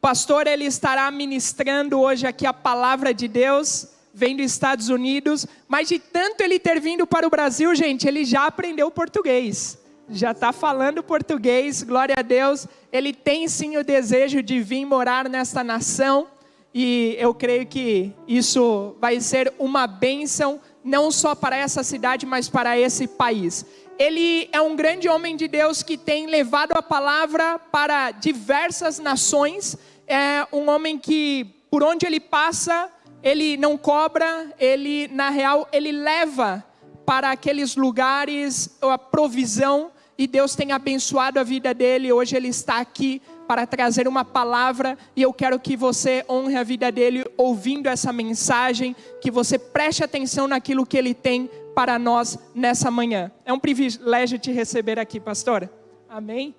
pastor, ele estará ministrando hoje aqui a palavra de Deus, vem dos Estados Unidos, mas de tanto ele ter vindo para o Brasil, gente, ele já aprendeu português, já está falando português, glória a Deus. Ele tem sim o desejo de vir morar nesta nação, e eu creio que isso vai ser uma bênção, não só para essa cidade, mas para esse país. Ele é um grande homem de Deus que tem levado a palavra para diversas nações. É um homem que, por onde ele passa, ele não cobra, ele, na real, ele leva para aqueles lugares a provisão, e Deus tem abençoado a vida dele. Hoje ele está aqui para trazer uma palavra, e eu quero que você honre a vida dele ouvindo essa mensagem, que você preste atenção naquilo que ele tem para nós nessa manhã. É um privilégio te receber aqui, pastora. Amém?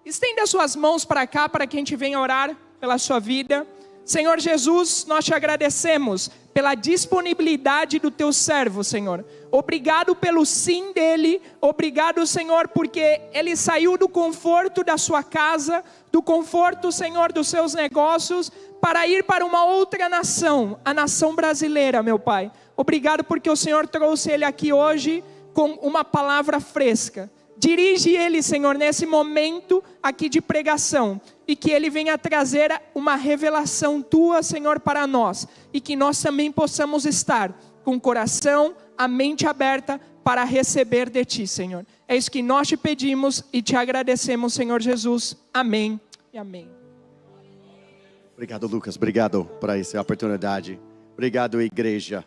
Estenda suas mãos para cá, para que a gente venha orar pela sua vida. Senhor Jesus, nós te agradecemos pela disponibilidade do teu servo, Senhor. Obrigado pelo sim dele. Obrigado, Senhor, porque ele saiu do conforto da sua casa, do conforto, Senhor, dos seus negócios, para ir para uma outra nação, a nação brasileira, meu Pai. Obrigado porque o Senhor trouxe ele aqui hoje com uma palavra fresca. Dirige ele, Senhor, nesse momento aqui de pregação, e que ele venha trazer uma revelação tua, Senhor, para nós, e que nós também possamos estar com o coração, a mente aberta para receber de ti, Senhor. É isso que nós te pedimos e te agradecemos, Senhor Jesus. Amém e amém. Obrigado, Lucas. Obrigado por essa oportunidade. Obrigado, igreja.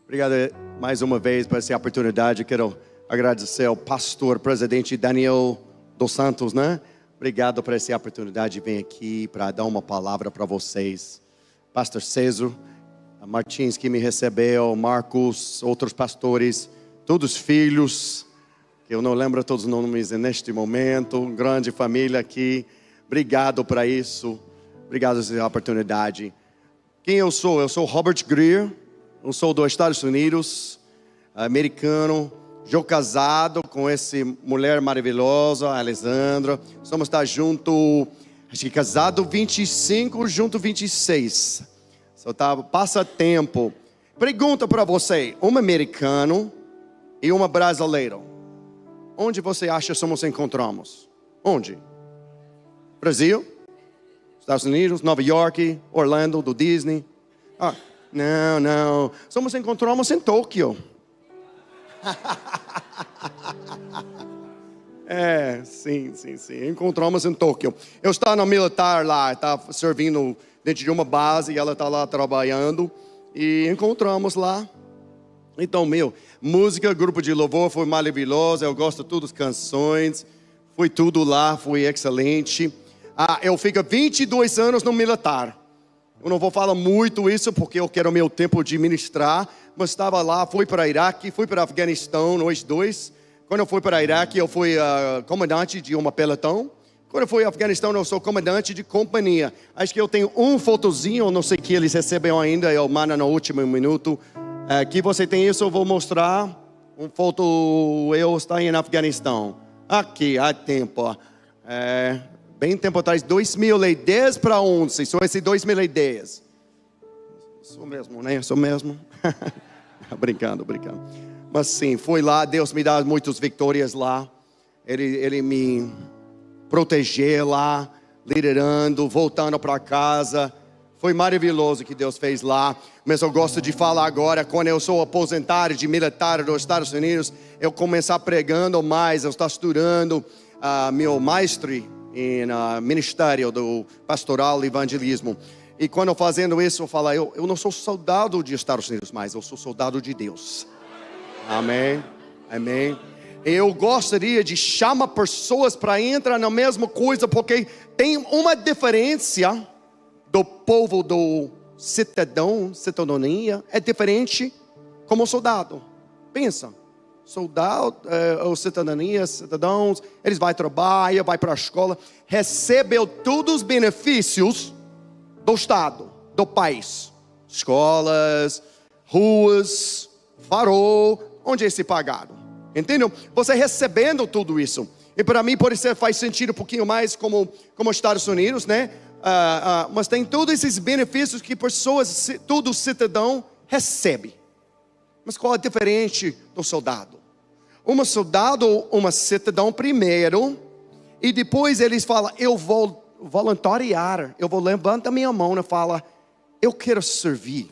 Obrigado mais uma vez por essa oportunidade. Quero agradecer ao pastor, presidente Daniel dos Santos, né? Obrigado por essa oportunidade de vir aqui para dar uma palavra para vocês. Pastor César Martins, que me recebeu, Marcos, outros pastores, todos filhos, que eu não lembro todos os nomes neste momento, grande família aqui. Obrigado por isso. Obrigado por essa oportunidade. Quem eu sou? Eu sou Robert Greer. Eu sou dos Estados Unidos, americano. Eu casado com essa mulher maravilhosa, Alessandra. Somos juntos, acho que casado 25, junto 26. Só passa tempo. Pergunta para você, um americano e uma brasileira. Onde você acha que nos encontramos? Onde? Brasil? Estados Unidos, Nova York, Orlando, do Disney. Não. Nos encontramos em Tóquio. Sim. Encontramos em Tóquio. Eu estava no militar lá, estava servindo dentro de uma base, e ela está lá trabalhando, e encontramos lá. Então, música, grupo de louvor foi maravilhoso. Eu gosto de todas as canções. Foi tudo lá, foi excelente. Eu fico 22 anos no militar. Eu não vou falar muito isso, porque eu quero meu tempo de ministrar. Mas estava lá, fui para Iraque, fui para Afeganistão, nós dois. Quando eu fui para Iraque, eu fui comandante de uma pelotão. Quando eu fui ao Afeganistão, eu sou comandante de companhia. Acho que eu tenho um fotozinho, não sei que eles recebem ainda, eu mando no último minuto. Aqui você tem isso, eu vou mostrar. Uma foto, eu estou em Afeganistão. Aqui, há tempo. Bem tempo atrás, 2010 para 11, só esse 2010. Sou mesmo, né? Sou mesmo. Brincando. Mas sim, foi lá, Deus me dá muitas vitórias lá. Ele me protegeu lá, liderando, voltando para casa. Foi maravilhoso o que Deus fez lá. Mas eu gosto de falar agora, quando eu sou aposentado de militar dos Estados Unidos, eu começar pregando mais, eu estou estudando meu mestre em ministério do pastoral e evangelismo. E quando eu fazendo isso, eu falo, eu não sou soldado dos Estados Unidos mais, eu sou soldado de Deus. Amém. Eu gostaria de chamar pessoas para entrar na mesma coisa, porque tem uma diferença do povo do cidadania, é diferente como soldado. Pensa, soldado, ou cidadania, cidadãos, eles vão trabalhar, vão para a escola, recebem todos os benefícios do Estado, do país. Escolas, ruas, farol, onde é esse pagado? Entendeu? Você recebendo tudo isso. E para mim, por isso faz sentido um pouquinho mais como Estados Unidos, né? mas tem todos esses benefícios que pessoas, todo cidadão recebe. Mas qual é diferente do soldado? Um soldado, uma cidadão primeiro, e depois eles falam, eu vou voluntariar, eu vou levantar minha mão e falar, eu quero servir,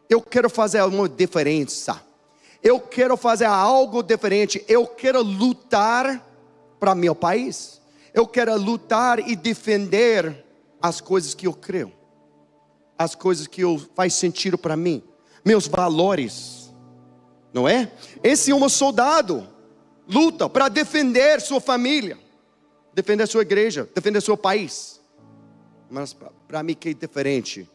eu quero fazer uma diferença, eu quero fazer algo diferente, eu quero lutar para meu país, eu quero lutar e defender as coisas que eu creio, as coisas que faz sentido para mim, meus valores, não é? Esse é um soldado, luta para defender sua família, defender sua igreja, defender seu país. Mas para mim que é diferente,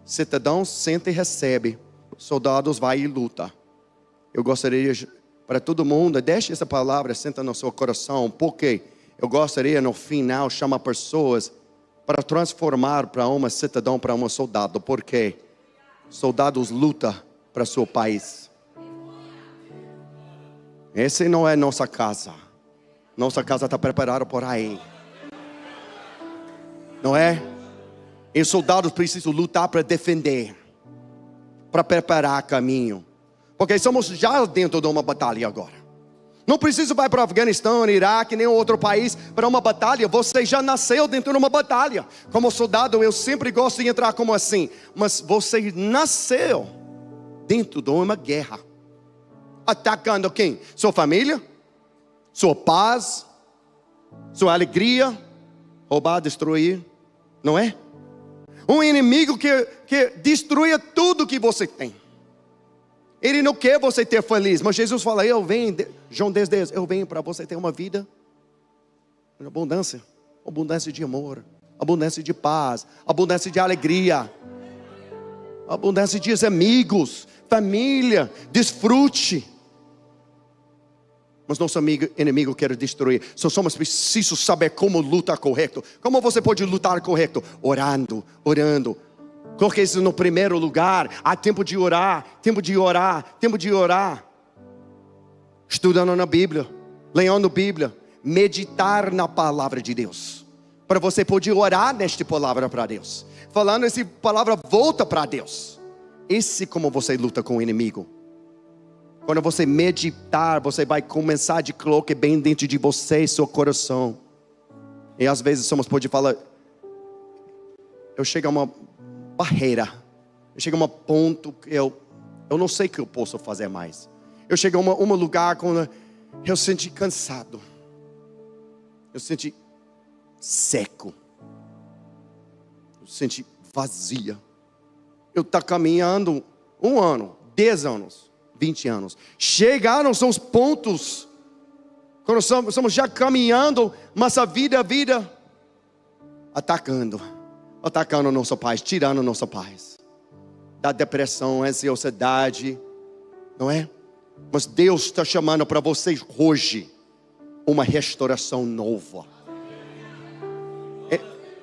cidadão senta e recebe, soldados vai e luta. Eu gostaria para todo mundo, deixe essa palavra senta no seu coração, porque eu gostaria no final chamar pessoas para transformar para uma cidadão, para um soldado, porque soldados lutam para seu país. Essa não é nossa casa. Nossa casa está preparada por aí. Não é? E os soldados precisam lutar para defender, para preparar caminho. Porque somos já dentro de uma batalha agora. Não precisa ir para o Afeganistão, Iraque, nem outro país para uma batalha. Você já nasceu dentro de uma batalha. Como soldado eu sempre gosto de entrar como assim. Mas você nasceu dentro de uma guerra. Atacando quem? Sua família? Sua paz? Sua alegria? Roubar, destruir? Não é? Um inimigo que destrua tudo que você tem. Ele não quer você ter feliz. Mas Jesus fala, eu venho, João 10:10, eu venho para você ter uma vida em abundância. Abundância de amor, abundância de paz, abundância de alegria, abundância de amigos, família, desfrute. Mas nosso inimigo quer destruir. Só somos precisos saber como lutar correto. Como você pode lutar correto? Orando. Coloque isso no primeiro lugar. Há tempo de orar. Estudando na Bíblia. Lendo a Bíblia. Meditar na palavra de Deus. Para você poder orar nesta palavra para Deus. Falando essa palavra volta para Deus. Esse é como você luta com o inimigo. Quando você meditar, você vai começar a colocar bem dentro de você, seu coração. E às vezes pode falar, eu chego a uma barreira, eu chego a um ponto que eu não sei o que eu posso fazer mais. Eu chego a um lugar quando eu senti cansado, eu senti seco, eu senti vazia. Eu estou caminhando 1 ano, 10 anos. 20 anos. Chegaram os pontos quando estamos já caminhando, mas a vida atacando nosso paz, tirando nossa paz, da depressão, ansiedade, não é? Mas Deus está chamando para vocês hoje uma restauração nova.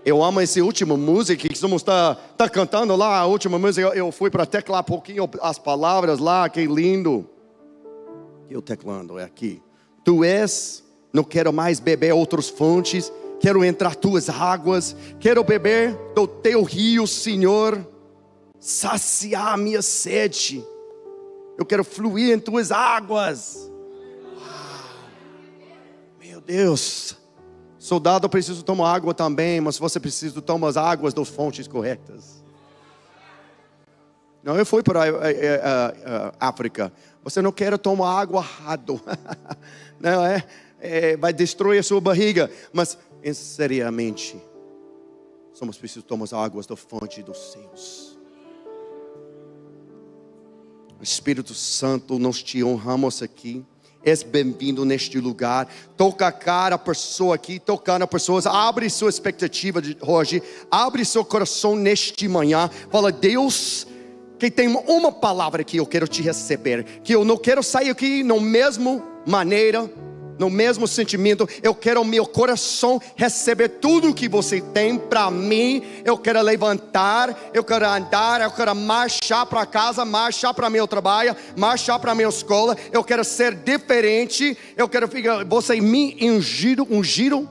Eu amo essa última música que estamos tá cantando lá. A última música, eu fui para teclar um pouquinho as palavras lá, que lindo. Eu teclando, é aqui. Tu és, não quero mais beber outras fontes, quero entrar tuas águas, quero beber do teu rio, Senhor, saciar a minha sede, eu quero fluir em tuas águas. Meu Deus. Soldado precisa tomar água também, mas você precisa tomar as águas das fontes corretas. Não, eu fui para a África. Você não quer tomar água errado. Não vai destruir a sua barriga. Mas, seriamente, somos precisos tomar as águas da fonte dos céus. Espírito Santo, nós te honramos aqui. És bem-vindo neste lugar. Toca a cara a pessoa aqui, tocando a pessoas. Abre sua expectativa de hoje. Abre seu coração neste manhã. Fala, Deus, que tem uma palavra que eu quero te receber. Que eu não quero sair aqui na mesma maneira, no mesmo sentimento. Eu quero o meu coração receber tudo que você tem para mim. Eu quero levantar, eu quero andar, eu quero marchar para casa, marchar para meu trabalho, marchar para minha escola. Eu quero ser diferente. Eu quero ficar, você me ungiram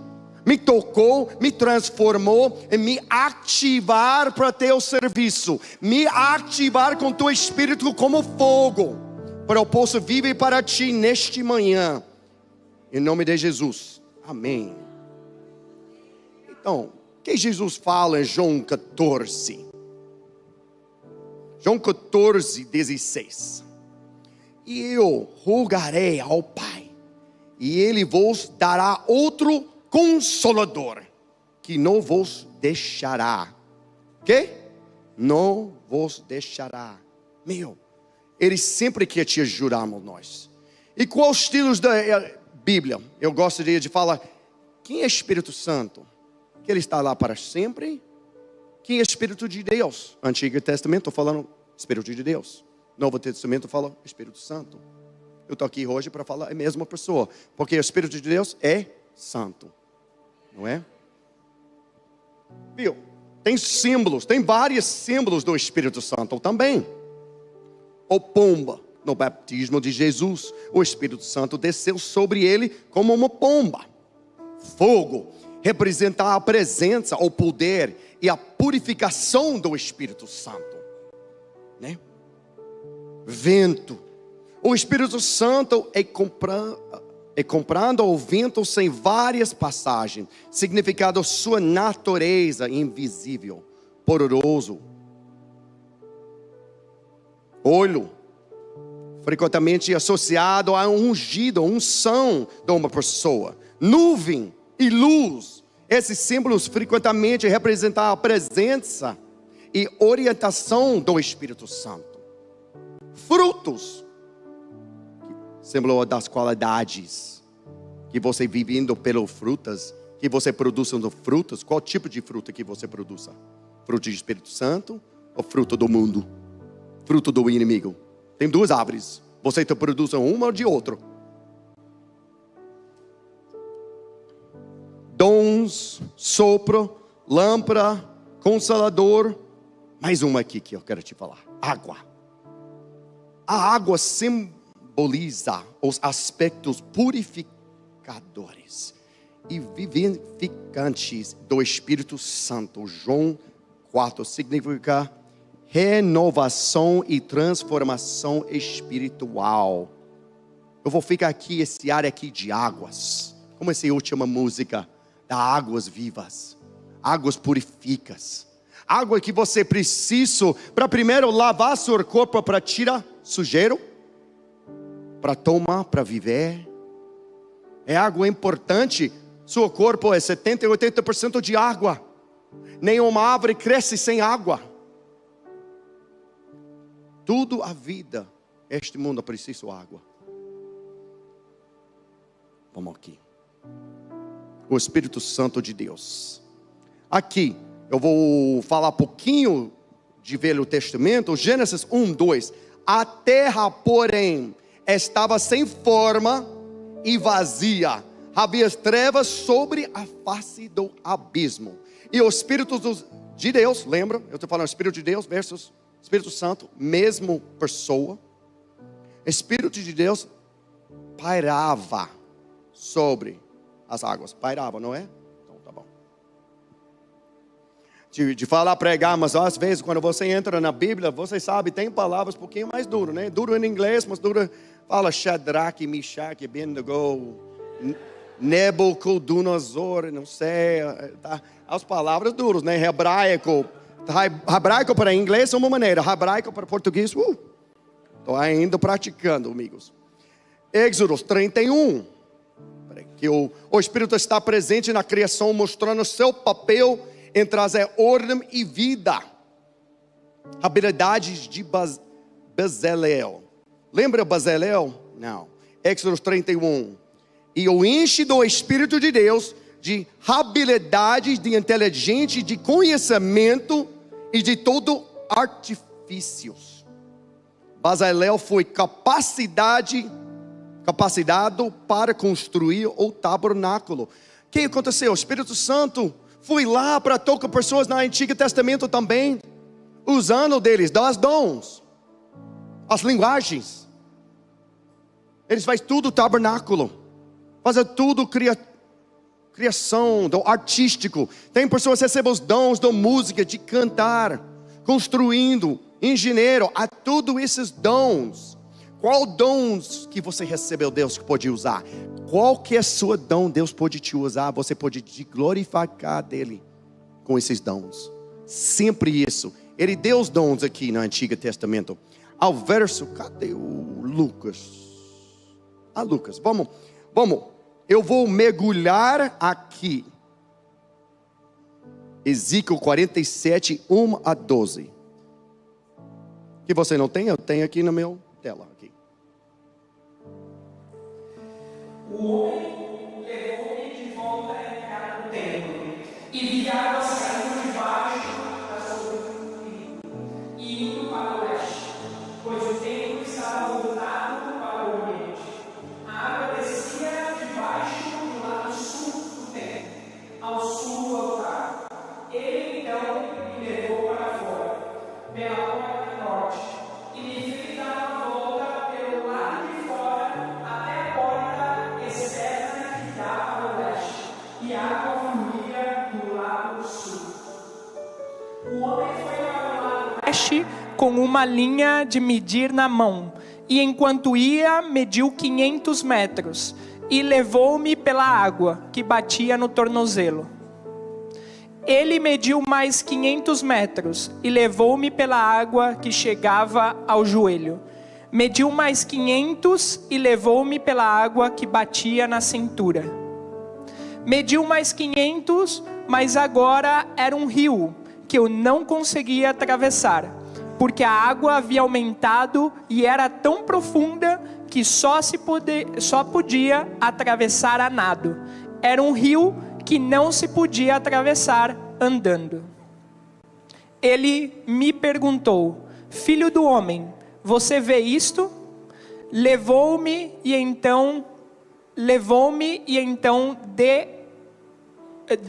me tocou, me transformou e me ativar para teu serviço, me ativar com teu espírito como fogo, para eu possa viver para ti neste manhã, em nome de Jesus, amém. Então, o que Jesus fala em João 14? João 14, 16. E eu rogarei ao Pai, e Ele vos dará outro Consolador, que não vos deixará. Que? Não vos deixará. Ele sempre quer te ajudar, nós. E qual estilos da Bíblia? Eu gostaria de falar, quem é Espírito Santo? Que Ele está lá para sempre. Quem é Espírito de Deus? Antigo Testamento, estou falando Espírito de Deus. Novo Testamento fala Espírito Santo. Eu estou aqui hoje para falar a mesma pessoa, porque o Espírito de Deus é santo. Não é? Viu? Tem símbolos, tem vários símbolos do Espírito Santo também. O pomba, no batismo de Jesus, o Espírito Santo desceu sobre ele como uma pomba. Fogo, representa a presença, o poder e a purificação do Espírito Santo, né? Vento, o Espírito Santo é comparando ao vento sem várias passagens, significado sua natureza invisível, poderoso. Olho, frequentemente associado a ungido, unção de uma pessoa. Nuvem e luz, esses símbolos frequentemente representam a presença e orientação do Espírito Santo. Frutos, símbolo das qualidades que você vivendo pelas frutas, que você produzindo frutas. Qual tipo de fruta que você produz? Fruto do Espírito Santo ou fruto do mundo? Fruto do inimigo. Tem duas árvores, você produz uma ou de outra. Dons, sopro, lâmpada, consolador. Mais uma aqui que eu quero te falar, água. A água simboliza os aspectos purificadores e vivificantes do Espírito Santo. João 4 significa renovação e transformação espiritual. Eu vou ficar aqui, esse área aqui de águas, como essa última música, da águas vivas, águas purificas, água que você precisa para primeiro lavar seu corpo, para tirar sujeiro, para tomar, para viver. É água importante. Seu corpo é 70% e 80% de água. Nenhuma árvore cresce sem água. Tudo a vida, este mundo precisa de água. Vamos aqui. O Espírito Santo de Deus. Aqui, eu vou falar um pouquinho de Velho Testamento. Gênesis 1, 2. A terra, porém, estava sem forma e vazia. Havia trevas sobre a face do abismo. E o Espírito de Deus, lembra? Eu estou falando Espírito de Deus versus Espírito Santo, mesmo pessoa. Espírito de Deus pairava sobre as águas. Pairava, não é? Então tá bom. De falar, pregar, mas às vezes quando você entra na Bíblia, você sabe, tem palavras um pouquinho mais duras, né? Duro em inglês, mas duro. Fala Shadrach, Meshach, Abednego, Nebuchadnezzar, não sei. Tá? As palavras duras, né? Hebraico para inglês é uma maneira, hebraico para português, estou ainda praticando, amigos. Êxodo 31, que o Espírito está presente na criação, mostrando seu papel em trazer ordem e vida. Habilidades de Bezalel. Lembra Bezalel? Não. Êxodo 31. E o enche do Espírito de Deus de habilidades de inteligência, de conhecimento e de todo artifícios. Bezalel foi capacitado para construir o tabernáculo. O que aconteceu? O Espírito Santo foi lá para tocar pessoas no Antigo Testamento também, usando deles, das dons, as linguagens. Eles fazem tudo tabernáculo, fazem tudo criação, do artístico. Tem pessoas que recebem os dons da música, de cantar, construindo, engenheiro. Há todos esses dons. Qual dons que você recebeu, Deus pode usar? Qual que é o seu dom, Deus pode te usar? Você pode te glorificar dele com esses dons. Sempre isso. Ele deu os dons aqui no Antigo Testamento. Ao verso, cadê o Lucas? Lucas, vamos. Eu vou mergulhar aqui. Ezequiel 47, 1 a 12. Que você não tem? Eu tenho aqui na minha tela. Aqui. O homem levou-me de volta à entrada do templo, e vi água saindo de baixo da superfície, e indo para o leste, pois o templo estava voltado para o oriente. A água descia de baixo do lado sul do templo, ao sul do altar. Ele então me levou para fora, pela porta norte, e me fez dar uma volta pelo lado de fora até a porta externa que dá para o leste, e a água fluía do lado sul. O homem foi para o lado leste com uma linha de medir na mão, e enquanto ia, mediu 500 metros, e levou-me pela água que batia no tornozelo. Ele mediu mais 500 metros e levou-me pela água que chegava ao joelho. Mediu mais 500 e levou-me pela água que batia na cintura. Mediu mais 500, mas agora era um rio que eu não conseguia atravessar, porque a água havia aumentado e era tão profunda que só podia atravessar a nado. Era um rio que não se podia atravessar andando. Ele me perguntou: filho do homem, você vê isto? Levou-me e então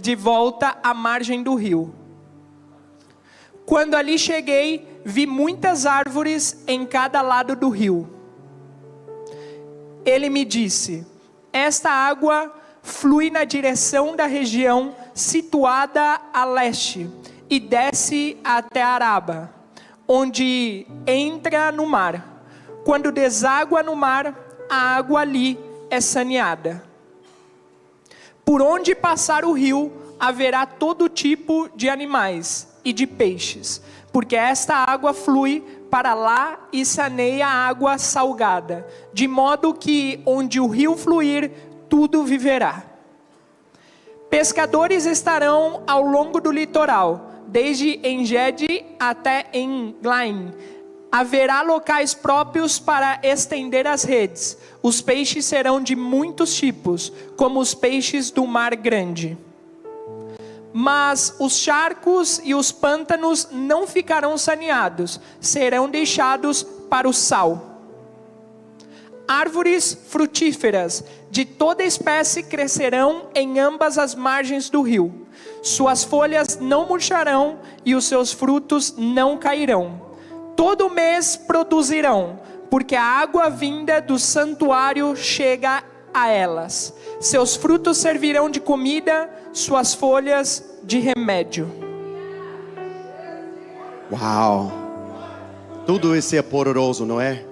de volta à margem do rio. Quando ali cheguei, vi muitas árvores em cada lado do rio. Ele me disse: esta água flui na direção da região situada a leste e desce até Araba, onde entra no mar. Quando deságua no mar, a água ali é saneada. Por onde passar o rio, haverá todo tipo de animais e de peixes, porque esta água flui para lá e saneia a água salgada, de modo que onde o rio fluir, tudo viverá. Pescadores estarão ao longo do litoral, desde Engedi até Englaim. Haverá locais próprios para estender as redes. Os peixes serão de muitos tipos, como os peixes do mar grande. Mas os charcos e os pântanos não ficarão saneados, serão deixados para o sal. Árvores frutíferas de toda espécie crescerão em ambas as margens do rio. Suas folhas não murcharão e os seus frutos não cairão. Todo mês produzirão, porque a água vinda do santuário chega a elas. Seus frutos servirão de comida, suas folhas de remédio. Uau! Tudo isso é poderoso, não é?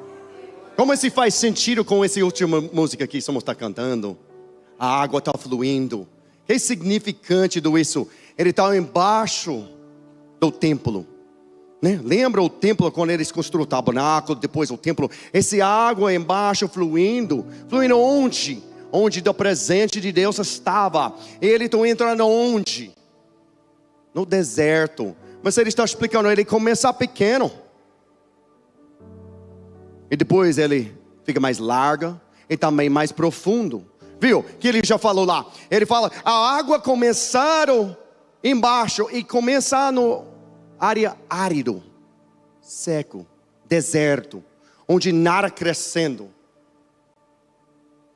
Como isso faz sentido com essa última música que estamos cantando? A água está fluindo. Que significante do isso? Ele está embaixo do templo, né? Lembra o templo quando eles construíram o tabernáculo, depois o templo? Essa água embaixo fluindo onde? Onde do presente de Deus estava. Ele está entrando onde? No deserto. Mas ele está explicando, ele começa pequeno. E depois ele fica mais largo e também mais profundo. Viu? Que ele já falou lá. Ele fala, a água começaram embaixo e começar no área árido, seco, deserto, onde nada crescendo.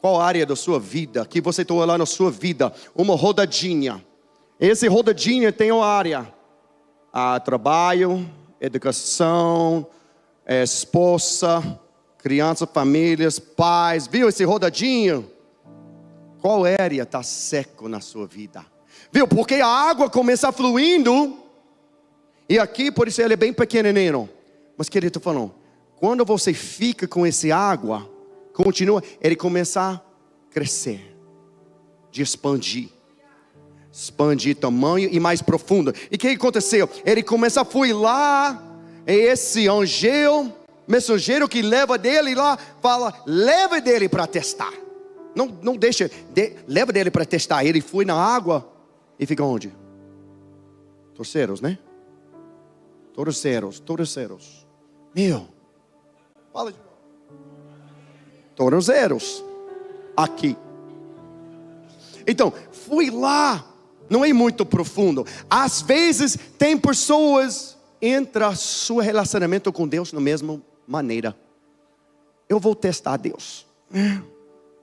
Qual área da sua vida que você está olhando na sua vida? Uma rodadinha. Essa rodadinha tem uma área: trabalho, educação, esposa, crianças, famílias, pais. Viu esse rodadinho? Qual área está seco na sua vida? Viu? Porque a água começa fluindo. E aqui, por isso ele é bem pequenininho. Mas querido, falando, quando você fica com essa água, continua, ele começa a crescer, de expandir tamanho e mais profundo. E o que aconteceu? Ele começa a fui lá, esse mensageiro que leva dele lá, fala, leva dele para testar. Não deixa, leva dele para testar. Ele foi na água e fica onde? Torceiros, né? Torceiros. Meu, fala de novo. Torceiros. Aqui. Então, fui lá. Não é muito profundo. Às vezes, tem pessoas entra seu relacionamento com Deus na mesma maneira. Eu vou testar Deus.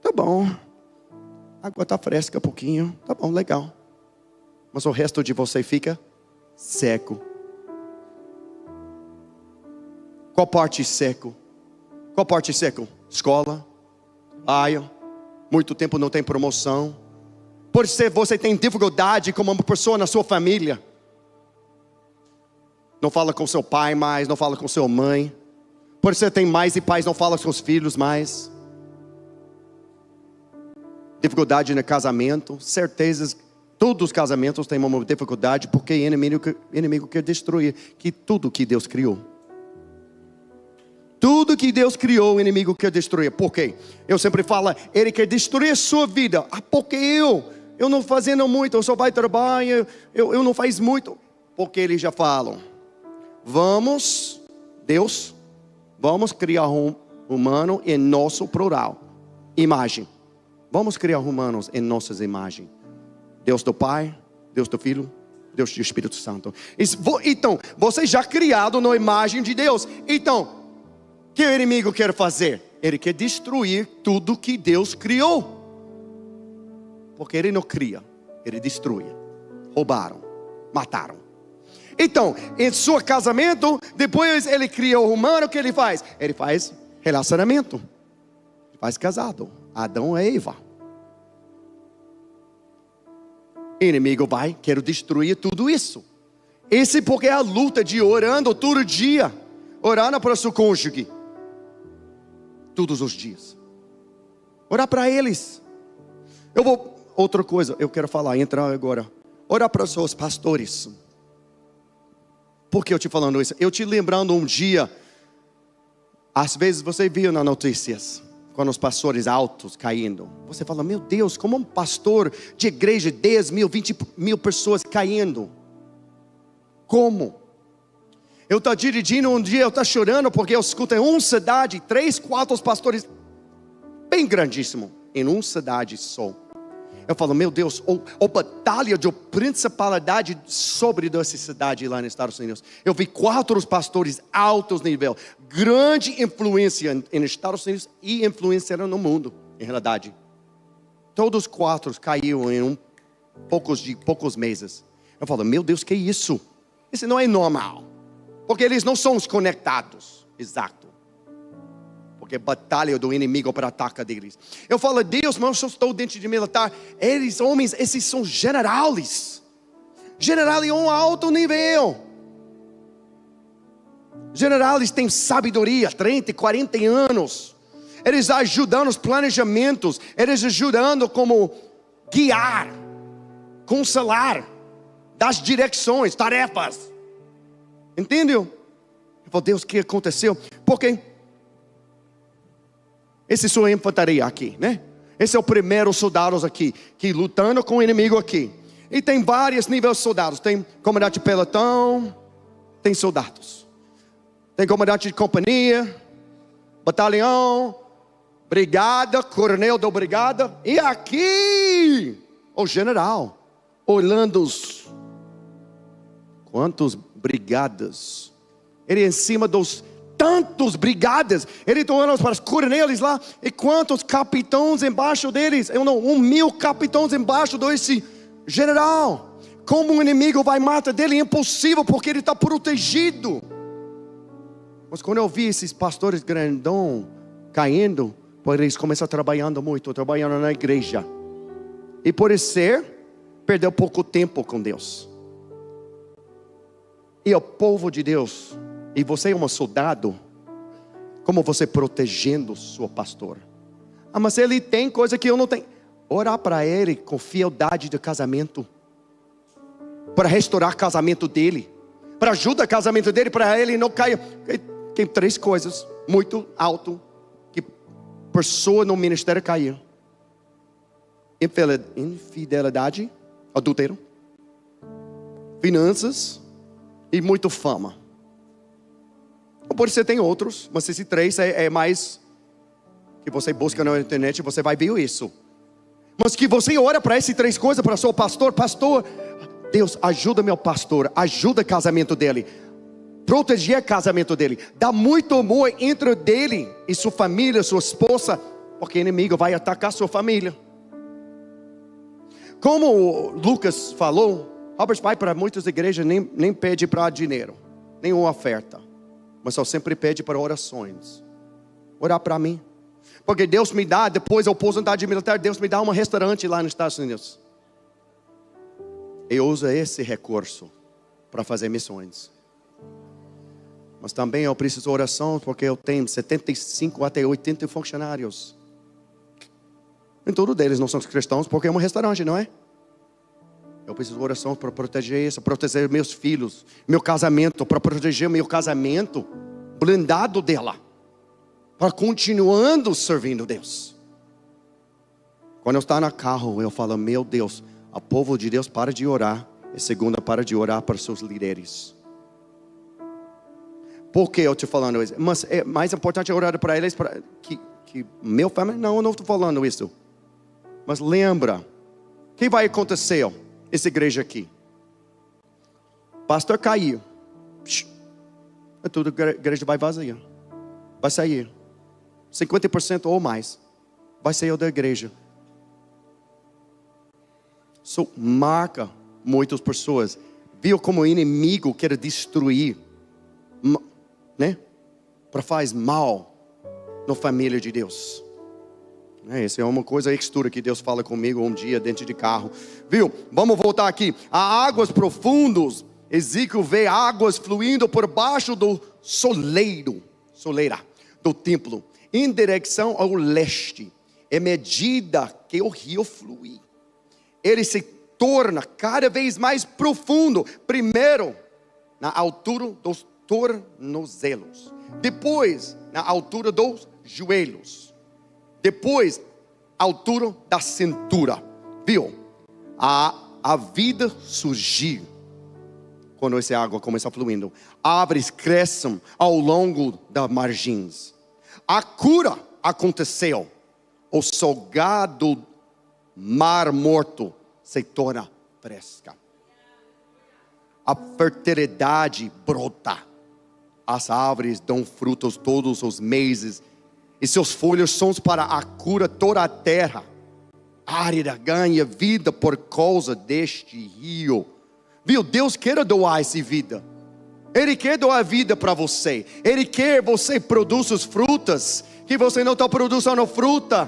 Tá bom. A água está fresca um pouquinho. Tá bom, legal. Mas o resto de você fica seco. Qual parte seco? Escola. Muito tempo não tem promoção. Por ser você tem dificuldade como uma pessoa na sua família. Não fala com seu pai mais, não fala com sua mãe. Por ser tem mais e pais, não fala com os filhos mais. Dificuldade no casamento. Certezas, todos os casamentos têm uma dificuldade, porque o inimigo quer destruir tudo que Deus criou. Tudo que Deus criou, o inimigo quer destruir. Por quê? Eu sempre falo, ele quer destruir a sua vida. Porque eu não fazendo muito, eu só vai trabalhar, eu não faz muito. Porque eles já falam, vamos criar um humano em nosso plural, imagem. Vamos criar humanos em nossas imagens. Deus do Pai, Deus do Filho, Deus do Espírito Santo. Então, você já criado na imagem de Deus. Então, o que o inimigo quer fazer? Ele quer destruir tudo que Deus criou. Porque ele não cria, ele destrói. Roubaram, mataram. Então, em seu casamento, depois ele cria o humano, o que ele faz? Ele faz relacionamento. Ele faz casado. Adão e Eva. O inimigo quer destruir tudo isso. Esse porque é a luta de orando todo dia. Orando para seu cônjuge. Todos os dias. Orar para eles. Outra coisa, eu quero falar, entrar agora. Orar para os seus pastores. Por que eu te falando isso? Eu te lembrando um dia. Às vezes você viu nas notícias, quando os pastores altos caindo. Você fala, meu Deus, como um pastor de igreja, 10 mil, 20 mil pessoas caindo. Como? Eu estou dirigindo um dia, eu estou chorando porque eu escuto em uma cidade, 3, 4 pastores, bem grandíssimo, em uma cidade só. Eu falo, meu Deus, a batalha de principalidade sobre essa cidade lá nos Estados Unidos. Eu vi 4 pastores altos nível, grande influência nos Estados Unidos e influência no mundo, em realidade. Todos 4 caíram em poucos meses. Eu falo, meu Deus, que isso? Isso não é normal. Porque eles não são os conectados. Exato. Porque batalha do inimigo para atacar deles. Eu falo, Deus, mas eu estou dentro de militar. Eles, homens, esses são generais. Generais em um alto nível. Generais têm sabedoria, 30, 40 anos. Eles ajudam nos planejamentos. Eles ajudando como guiar, consolar, das direções, tarefas. Entendeu? Eu falo, Deus, o que aconteceu? Porque esse é sua infantaria aqui, né? Esse é o primeiro soldados aqui, que lutando com o inimigo aqui. E tem vários níveis de soldados. Tem comandante de pelotão, tem soldados. Tem comandante de companhia, batalhão, brigada, coronel da brigada. E aqui, o general, olhando quantos brigadas. Ele em cima dos tantos brigadas. Ele está olhando para os coronéis lá. E quantos capitães embaixo deles? 1.000 capitães embaixo desse general. Como o inimigo vai matar dele? É impossível, porque ele está protegido. Mas quando eu vi esses pastores grandão caindo, eles começam trabalhando muito, trabalhando na igreja. E por ser, perdeu pouco tempo com Deus. E o povo de Deus, e você é um soldado, como você protegendo seu pastor? Ah, mas ele tem coisa que eu não tenho. Orar para ele com fieldade de casamento, para restaurar o casamento dele, para ajudar o casamento dele, para ele não cair. Tem 3 coisas muito alto que pessoa no ministério caiu: infidelidade, adultério, finanças e muito fama. Por isso você tem outros, mas esses 3 é mais que você busca na internet, você vai ver isso. Mas que você ora para essas 3 coisas, para seu pastor: pastor, Deus ajuda meu pastor, ajuda o casamento dele, proteger o casamento dele, dá muito amor entre dele e sua família, sua esposa, porque o inimigo vai atacar sua família. Como Lucas falou, Robert vai para muitas igrejas, nem pede para dinheiro, nenhuma oferta, mas só sempre pede para orações. Orar para mim, porque Deus me dá, depois da aposentadoria militar, Deus me dá um restaurante lá nos Estados Unidos. Eu uso esse recurso para fazer missões. Mas também eu preciso de oração, porque eu tenho 75 até 80 funcionários. Nem todos deles não são cristãos, porque é um restaurante, não é? Eu preciso de oração para proteger isso, proteger meus filhos, meu casamento, para proteger meu casamento, blindado dela, para continuando servindo Deus. Quando eu estou no carro, eu falo: meu Deus, o povo de Deus para de orar. E segunda, para de orar para seus líderes. Por que eu estou falando isso? Mas é mais importante orar para eles, para que meu família. Não, eu não estou falando isso. Mas lembra, o que vai acontecer? Essa igreja aqui, pastor caiu, tudo a igreja vai vazia, vai sair, 50% ou mais, vai sair da igreja. Isso marca muitas pessoas. Viu como o inimigo quer destruir, né? Para fazer mal na família de Deus. Essa é uma coisa extra que Deus fala comigo um dia dentro de carro. Viu? Vamos voltar aqui. Há águas profundas. Ezequiel vê águas fluindo por baixo do soleira do templo, em direção ao leste. À medida que o rio flui, ele se torna cada vez mais profundo. Primeiro, na altura dos tornozelos. Depois, na altura dos joelhos. Depois, altura da cintura. Viu? A vida surgiu quando essa água começa fluindo. Árvores crescem ao longo das margens. A cura aconteceu. O salgado mar morto se torna fresca. A fertilidade brota. As árvores dão frutos todos os meses. E seus folhos são para a cura toda a terra. Árida ganha vida por causa deste rio. Viu? Deus quer doar essa vida. Ele quer doar vida para você. Ele quer você produzir as frutas que você não está produzindo fruta.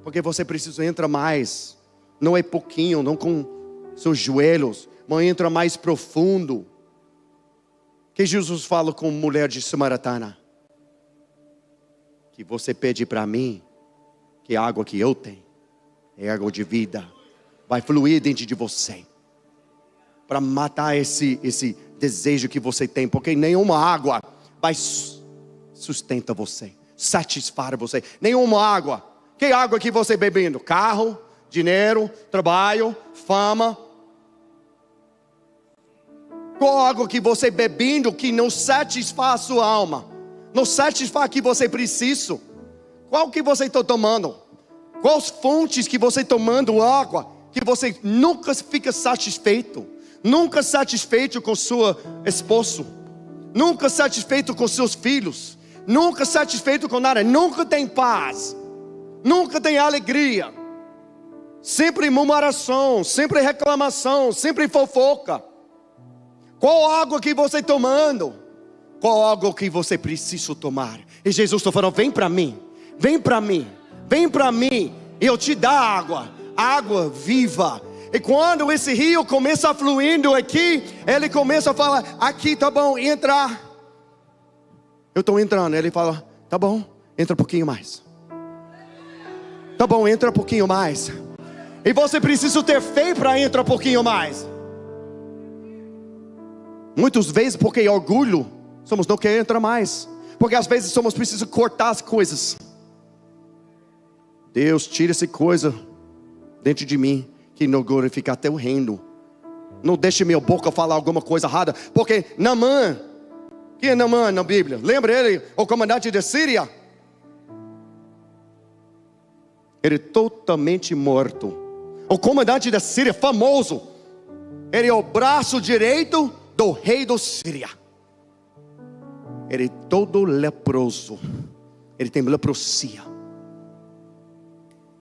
Porque você precisa entrar mais. Não é pouquinho, não com seus joelhos, mas entra mais profundo. Que Jesus fala com a mulher de Samaritana: que você pede para mim, que a água que eu tenho é água de vida, vai fluir dentro de você, para matar esse desejo que você tem, porque nenhuma água vai sustentar você, satisfazer você. Nenhuma água. Que água que você bebendo? Carro, dinheiro, trabalho, fama. Qual água que você bebendo que não satisfaz a sua alma? Não satisfaz o que você precisa? Qual que você está tomando? Quais fontes que você está tomando água que você nunca fica satisfeito? Nunca satisfeito com seu esposo? Nunca satisfeito com seus filhos? Nunca satisfeito com nada? Nunca tem paz? Nunca tem alegria? Sempre murmuração, sempre reclamação, sempre fofoca. Qual água que você está tomando? Qual água que você precisa tomar? E Jesus está falando: vem para mim, vem para mim, vem para mim, eu te dou água. água viva. E quando esse rio começa fluindo aqui, ele começa a falar: aqui tá bom, entra. Eu estou entrando. Ele fala: tá bom, entra um pouquinho mais. Tá bom, entra um pouquinho mais. E você precisa ter fé para entrar um pouquinho mais. Muitas vezes, porque orgulho, somos não quer entrar mais. Porque às vezes somos precisos cortar as coisas. Deus, tira essa coisa dentro de mim, que não glorifica teu reino. Não deixe minha boca falar alguma coisa errada. Porque Naamã, quem é Naamã na Bíblia? Lembra ele, o comandante da Síria? Ele é totalmente morto. O comandante da Síria, famoso. Ele é o braço direito do rei da Síria. Ele é todo leproso. Ele tem leprosia.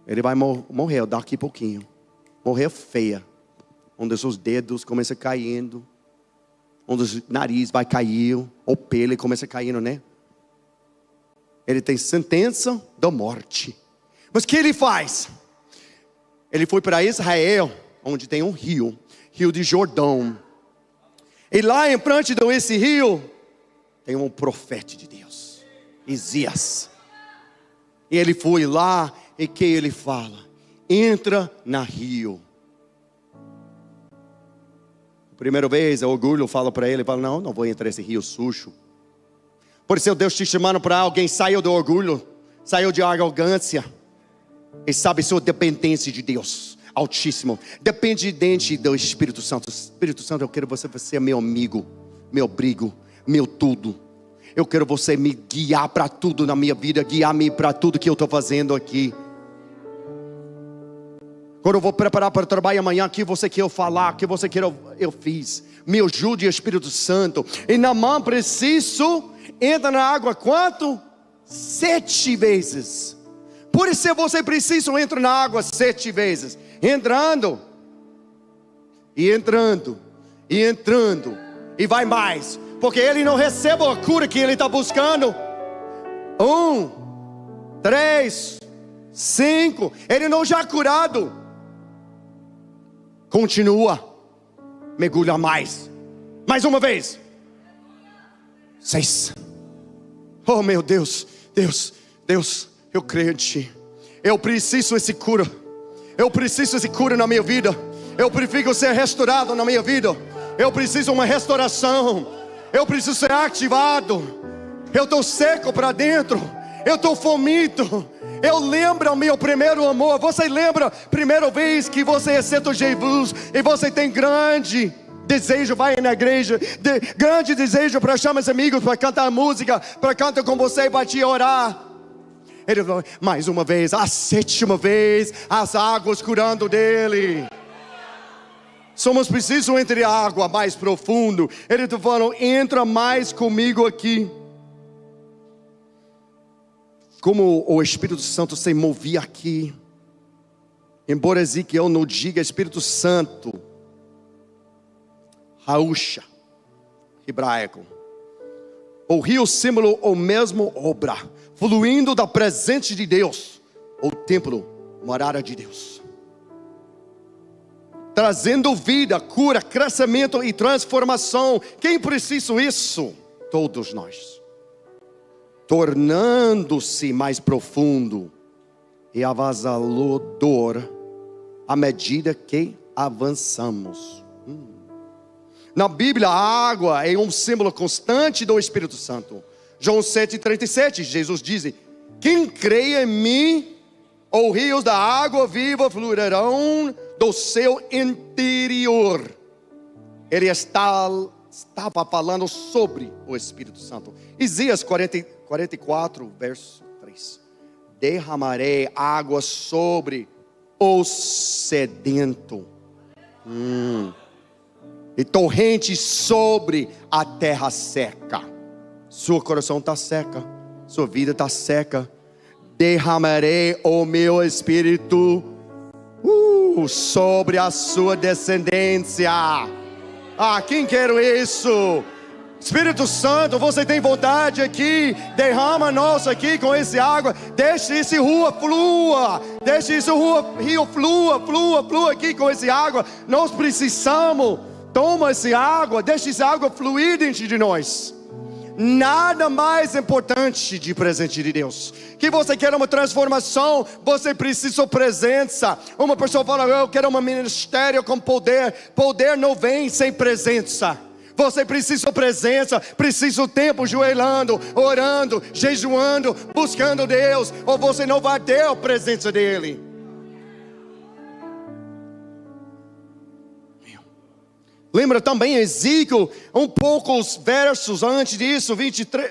Ele vai morrer daqui a pouquinho. Morrer feia. Onde os seus dedos começam caindo. Onde o nariz vai cair. O pele começa caindo, né? Ele tem sentença da morte. Mas o que ele faz? Ele foi para Israel, onde tem um rio. Rio de Jordão. E lá em frente desse rio, tem um profeta de Deus, Isaías. E ele foi lá, e que ele fala? Entra na rio. Primeira vez, o orgulho fala para ele, fala: não vou entrar nesse rio sujo. Por isso Deus te chamando para alguém, saiu do orgulho, saiu de arrogância, e sabe sua dependência de Deus Altíssimo, dependente do Espírito Santo. Espírito Santo, eu quero você ser meu amigo, meu abrigo, meu tudo. Eu quero você me guiar para tudo na minha vida, guiar-me para tudo que eu estou fazendo aqui. Quando eu vou preparar para o trabalho amanhã, o que você quer eu falar, o que você quer eu fiz. Me ajude, Espírito Santo. E Naamã preciso entra na água quanto? 7 vezes. Por isso você precisa entrar na água 7 vezes. Entrando. E entrando. E entrando. E vai mais. Porque ele não recebe a cura que ele está buscando. 1, 3, 5. Ele não já curado. Continua. Mergulha mais. Mais uma vez. 6. Oh meu Deus. Deus, eu creio em Ti. Eu preciso desse cura. Eu preciso desse cura na minha vida. Eu prefiro ser restaurado na minha vida. Eu preciso de uma restauração. Eu preciso ser ativado. Eu estou seco para dentro. Eu estou faminto. Eu lembro o meu primeiro amor. Você lembra a primeira vez que você aceitou Jesus e você tem grande desejo, vai na igreja, grande desejo para chamar os amigos, para cantar música, para cantar com você e para te orar. Ele falou, mais uma vez, a 7ª vez, as águas curando dele. Somos precisos entrar a água mais profundo. Ele está falando, entra mais comigo aqui. Como o Espírito Santo se movia aqui. Embora Ezequiel não diga Espírito Santo, Raúcha, hebraico. O rio símbolo, o mesmo obra, fluindo da presença de Deus, o templo, morada de Deus. Trazendo vida, cura, crescimento e transformação. Quem precisa disso? Todos nós. Tornando-se mais profundo e avassalador à medida que avançamos. Na Bíblia, a água é um símbolo constante do Espírito Santo. João 7,37, Jesus diz: quem crê em mim, os rios da água viva fluirão do seu interior. Ele estava falando sobre o Espírito Santo. Isaías 44, verso 3. Derramarei água sobre o sedento. E torrente sobre a terra seca. Seu coração está seca, sua vida está seca. Derramarei o meu espírito sobre a sua descendência. Quem quer isso? Espírito Santo, você tem vontade aqui? Derrama nós aqui com essa água. Deixe essa rua flua. Deixe esse rio flua aqui com essa água. Nós precisamos. Toma essa água, deixa essa água fluir dentro de nós. Nada mais importante de presente de Deus. Que você quer uma transformação, você precisa de sua presença. Uma pessoa fala, eu quero um ministério com poder. Poder não vem sem presença. Você precisa de sua presença, precisa do tempo joelhando, orando, jejuando, buscando Deus, ou você não vai ter a presença dEle. Lembra também Ezequiel, poucos versos antes disso,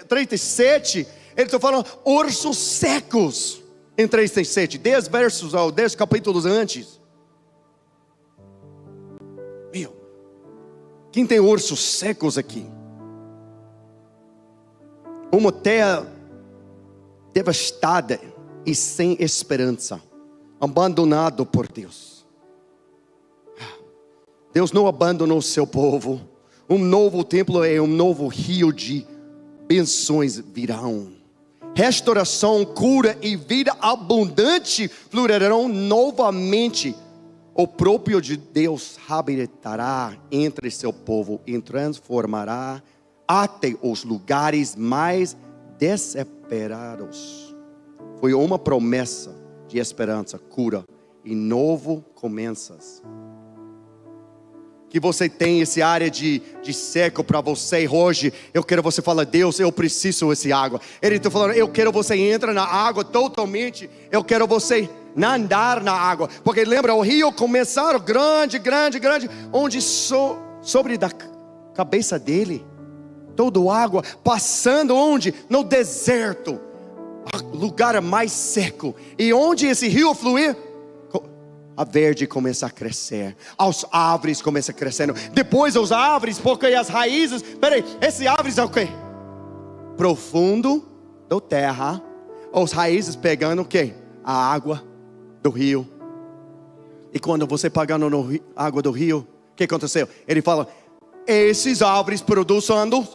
37, ele está falando ursos secos, em 37, 10 versos, 10 capítulos antes. Meu, quem tem ursos secos aqui? Uma terra devastada e sem esperança, abandonado por Deus. Deus não abandonou o seu povo. Um novo templo é um novo rio de bênçãos virão. Restauração, cura e vida abundante fluirão novamente. O próprio de Deus habitará entre seu povo e transformará até os lugares mais desesperados. Foi uma promessa de esperança, cura e novo começos. Que você tem essa área de seco para você hoje. Eu quero você falar, Deus, eu preciso dessa água. Ele está falando, eu quero você entra na água totalmente. Eu quero você andar na água. Porque lembra, o rio começaram grande, onde sobre da cabeça dele, toda a água, passando onde? No deserto, lugar mais seco. E onde esse rio fluir? A verde começa a crescer, as árvores começam a crescendo. Depois as árvores, porque as raízes, peraí, essas árvores é o quê? Profundo da terra, as raízes pegando o quê? A água do rio. E quando você pegando na água do rio, o que aconteceu? Ele fala, essas árvores produzindo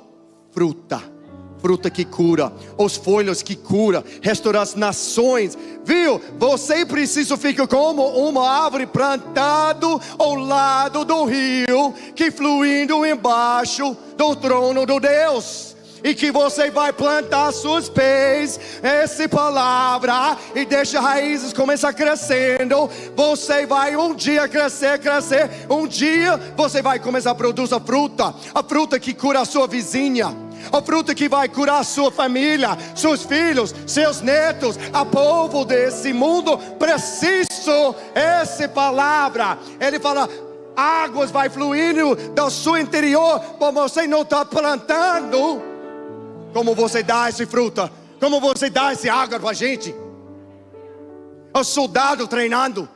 fruta. Fruta que cura, os folhos que cura, restaurar as nações. Viu? Você precisa ficar como uma árvore plantado ao lado do rio, que fluindo embaixo do trono de Deus. E que você vai plantar seus pés, essa palavra, e deixa raízes começar crescendo. Você vai um dia crescer. Um dia você vai começar a produzir a fruta que cura a sua vizinha. A fruta que vai curar a sua família, seus filhos, seus netos. A povo desse mundo precisa essa palavra. Ele fala, águas vai fluindo do seu interior, mas você não está plantando. Como você dá essa fruta? Como você dá essa água para a gente? O soldado treinando.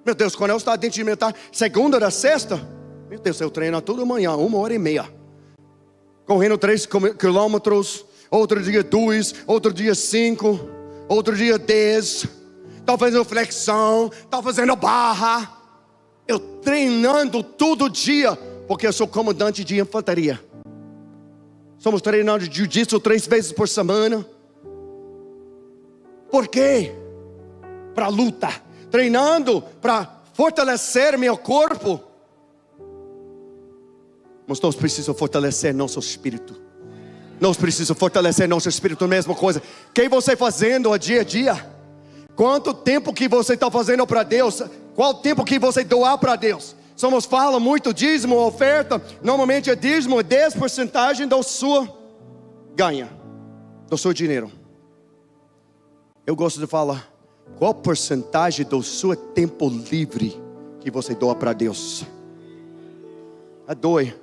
Meu Deus, quando eu estava dentro de militar, segunda da sexta, meu Deus, eu treino toda manhã, 1h30. Correndo 3 quilômetros, outro dia 2, outro dia 5, outro dia 10. Estava fazendo flexão, estava fazendo barra. Eu treinando todo dia, porque eu sou comandante de infantaria. Somos treinando de jiu-jitsu 3 vezes por semana. Por quê? Para luta. Treinando para fortalecer meu corpo. Mas nós precisamos fortalecer nosso espírito. Nós precisamos fortalecer nosso espírito. Mesma coisa. O que você fazendo a dia? Quanto tempo que você está fazendo para Deus? Qual tempo que você doar para Deus? Somos fala muito dízimo, oferta. Normalmente é dízimo, 10% da sua ganha, do seu dinheiro. Eu gosto de falar, qual porcentagem do seu tempo livre que você doa para Deus? Doe.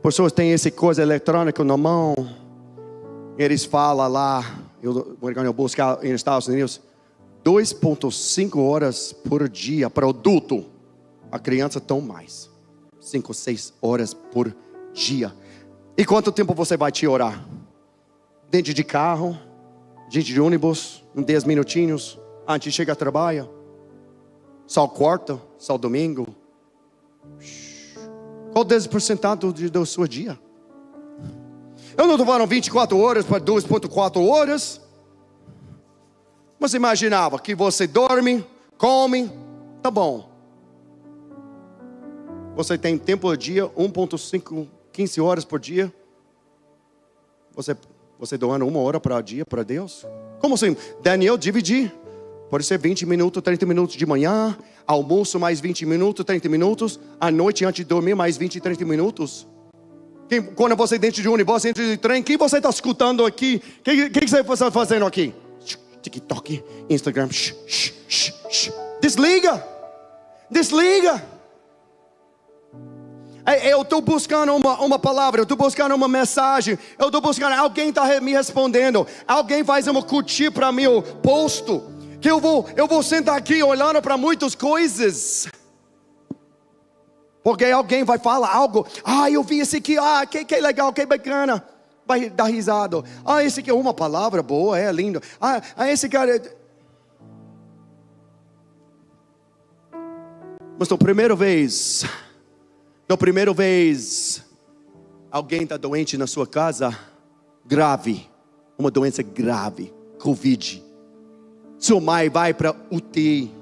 Pessoas têm essa coisa eletrônica na mão. Eles falam lá, eu vou buscar nos Estados Unidos, 2,5 horas por dia para o adulto. A criança toma mais, 5, 6 horas por dia. E quanto tempo você vai te orar? Dentro de carro, dentro de ônibus, em 10 minutinhos, antes de chegar a trabalho. Só quarta, só domingo. Qual 10% do seu dia? Eu não estou falando 24 horas para 2,4 horas. Você imaginava que você dorme, come, tá bom. Você tem tempo por dia, 1,5, 15 horas por dia. Você doando 1 hora para dia para Deus? Como assim? Daniel dividi. Pode ser 20 minutos, 30 minutos de manhã, almoço mais 20 minutos, 30 minutos, à noite antes de dormir mais 20, 30 minutos. Quando você dentro de um ônibus, dentro de trem, quem você está escutando aqui? O que você está fazendo aqui? TikTok, Instagram. Desliga. Desliga. Eu estou buscando uma palavra, eu estou buscando uma mensagem, eu estou buscando, alguém está me respondendo, alguém faz uma curtir para meu posto, que eu vou sentar aqui olhando para muitas coisas, porque alguém vai falar algo, eu vi esse aqui, que legal, que bacana, vai dar risada, esse aqui é uma palavra boa, é lindo, esse cara... Mas na primeira vez, alguém está doente na sua casa, grave, uma doença grave, Covid. Sua mãe vai para UTI,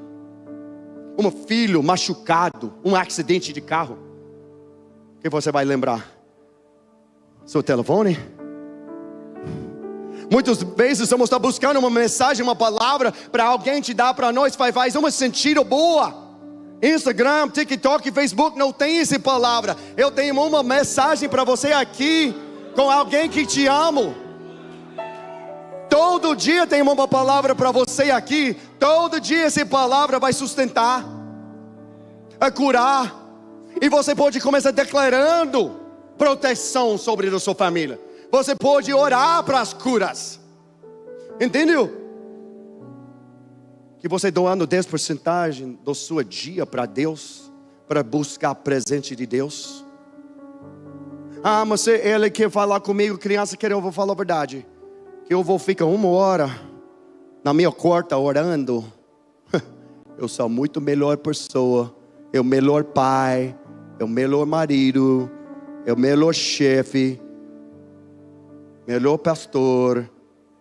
um filho machucado, um acidente de carro. O que você vai lembrar? Seu telefone? Muitas vezes estamos buscando uma mensagem, uma palavra para alguém te dar para nós, faz uma sentido boa. Instagram, TikTok, Facebook não tem essa palavra. Eu tenho uma mensagem para você aqui, com alguém que te ama. Todo dia tem uma palavra para você aqui. Todo dia essa palavra vai sustentar, a curar. E você pode começar declarando proteção sobre a sua família. Você pode orar para as curas. Entendeu? Que você doando 10% do seu dia para Deus, para buscar presente de Deus. Mas se ele quer falar comigo, criança, eu vou falar a verdade. Que eu vou ficar 1 hora na minha quarta orando. Eu sou muito melhor pessoa, eu melhor pai, eu melhor marido, eu melhor chefe, melhor pastor,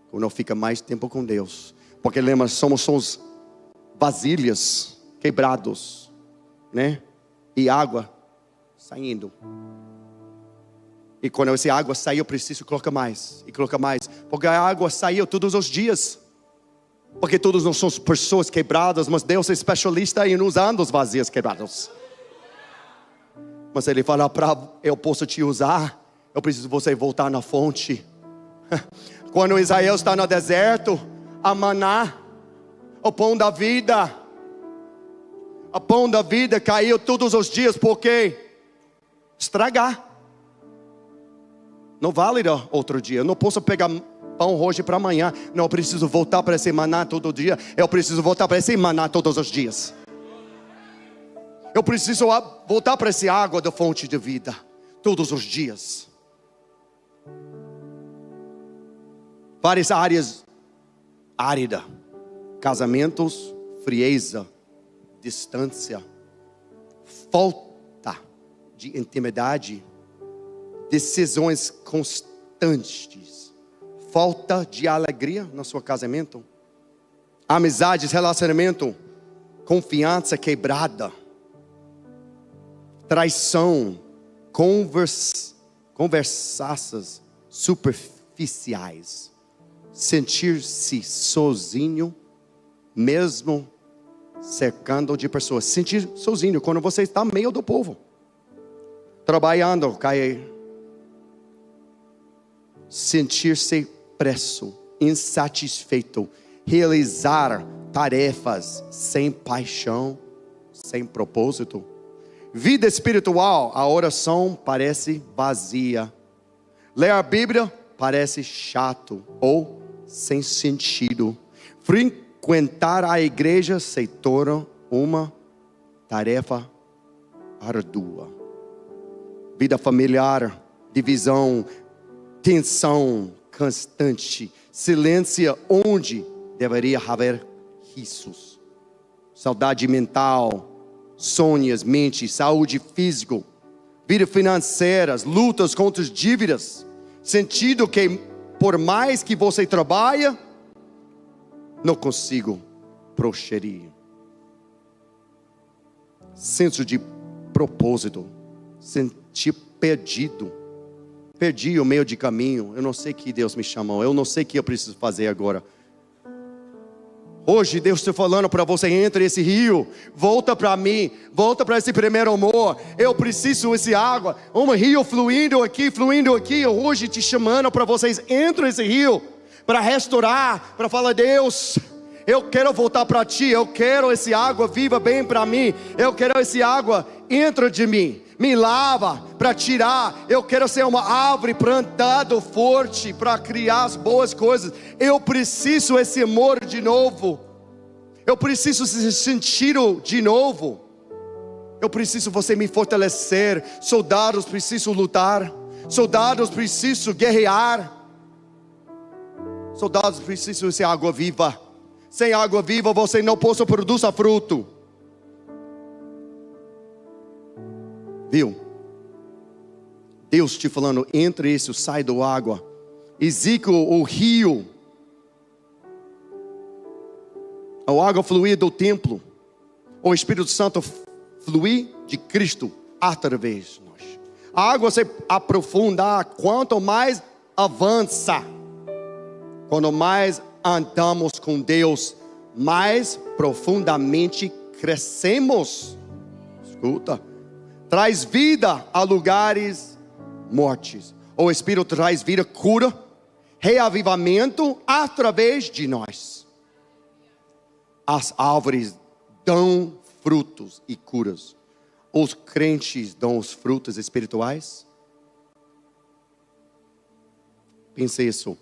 quando eu fico mais tempo com Deus. Porque lembra, somos vasilhas quebrados, né? E água saindo. E quando essa água sair, eu preciso colocar mais. E colocar mais. Porque a água saiu todos os dias. Porque todos nós somos pessoas quebradas. Mas Deus é especialista em usando os vazios quebrados. Mas Ele fala, eu posso te usar, eu preciso você voltar na fonte. Quando Israel está no deserto, a maná, o pão da vida. O pão da vida caiu todos os dias. Por quê? Estragar. Não vale outro dia. Eu não posso pegar pão hoje para amanhã. Não, eu preciso voltar para esse maná todo dia. Eu preciso voltar para esse maná todos os dias. Eu preciso voltar para essa água da fonte de vida todos os dias. Várias áreas áridas. Casamentos, frieza, distância, falta de intimidade, decisões constantes, falta de alegria no seu casamento, amizades, relacionamento, confiança quebrada, traição, conversas superficiais, sentir-se sozinho, mesmo cercando de pessoas, sentir sozinho quando você está no meio do povo, trabalhando, sentir-se preso, insatisfeito, realizar tarefas sem paixão, sem propósito. Vida espiritual, a oração parece vazia. Ler a Bíblia parece chato ou sem sentido. Frequentar a igreja se torna uma tarefa árdua. Vida familiar, divisão, tensão constante, silêncio onde deveria haver risos, saudade mental, sonhos, mente, saúde física, vida financeira, lutas contra as dívidas, sentido que por mais que você trabalha, não consigo prosseguir. Senso de propósito, senti perdido. Perdi o meio de caminho. Eu não sei que Deus me chamou. Eu não sei o que eu preciso fazer agora. Hoje Deus está falando para você: entre esse rio, volta para mim, volta para esse primeiro amor. Eu preciso desse água, um rio fluindo aqui. Hoje te chamando para vocês: entre nesse rio, para restaurar, para falar: Deus, eu quero voltar para ti, eu quero esse água viva bem para mim, eu quero esse água entra de mim, me lava para tirar. Eu quero ser uma árvore plantada forte para criar as boas coisas. Eu preciso desse amor de novo. Eu preciso sentir de novo. Eu preciso você me fortalecer. Soldados precisam lutar. Soldados precisam guerrear. Soldados precisam ser água viva. Sem água viva você não pode produzir fruto. Viu? Deus te falando: entre isso, sai da água. Ezequiel, o rio, a água fluir do templo, o Espírito Santo fluir de Cristo através de nós. A água se aprofunda quanto mais avança. Quando mais andamos com Deus, mais profundamente crescemos. Escuta. Traz vida a lugares mortos. O Espírito traz vida, cura, reavivamento através de nós. As árvores dão frutos e curas. Os crentes dão os frutos espirituais. Pense isso.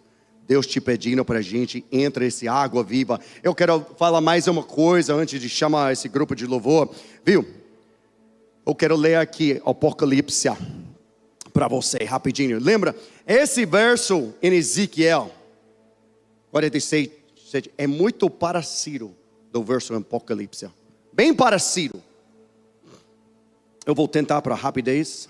Deus te pedindo para a gente: entre essa água viva. Eu quero falar mais uma coisa antes de chamar esse grupo de louvor. Viu? Eu quero ler aqui Apocalipse para você rapidinho. Lembra? Esse verso em Ezequiel 46 é muito parecido do verso em Apocalipse. Bem parecido. Eu vou tentar para rapidez.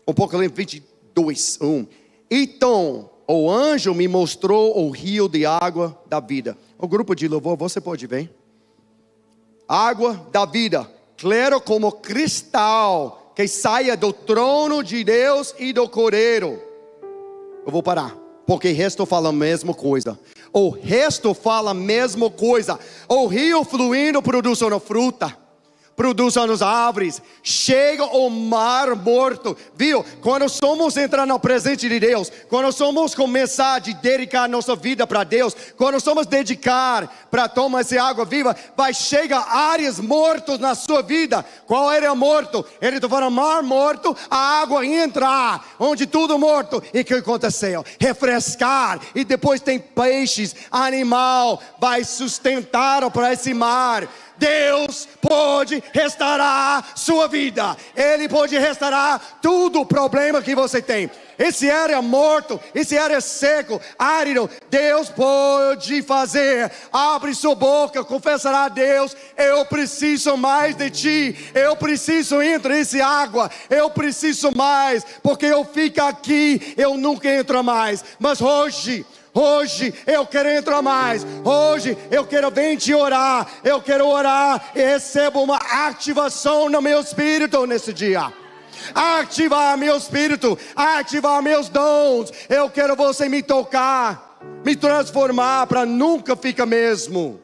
Apocalipse 22, 1. Então o anjo me mostrou o rio de água da vida. O grupo de louvor, você pode ver. Água da vida, claro como cristal, que saia do trono de Deus e do Cordeiro. Eu vou parar, porque o resto fala a mesma coisa. O resto fala a mesma coisa. O rio fluindo produz uma fruta, produz as árvores. Chega o mar morto. Viu? Quando somos entrar no presente de Deus, quando somos começar a dedicar nossa vida para Deus, quando somos dedicar para tomar essa água viva, vai chegar áreas mortas na sua vida. Qual era morto? Ele está falando: mar morto, a água entra onde tudo morto. E o que aconteceu? Refrescar. E depois tem peixes, animal, vai sustentar para esse mar. Deus pode restaurar sua vida. Ele pode restaurar tudo o problema que você tem. Esse área morto, esse área seco, árido, Deus pode fazer. Abre sua boca, confessará a Deus: eu preciso mais de ti. Eu preciso entrar nessa água. Eu preciso mais, porque eu fico aqui, eu nunca entro mais. Mas hoje eu quero entrar mais. Hoje eu quero vir te orar. Eu quero orar e recebo uma ativação no meu espírito nesse dia. Ativar meu espírito, ativar meus dons. Eu quero você me tocar, me transformar para nunca ficar mesmo.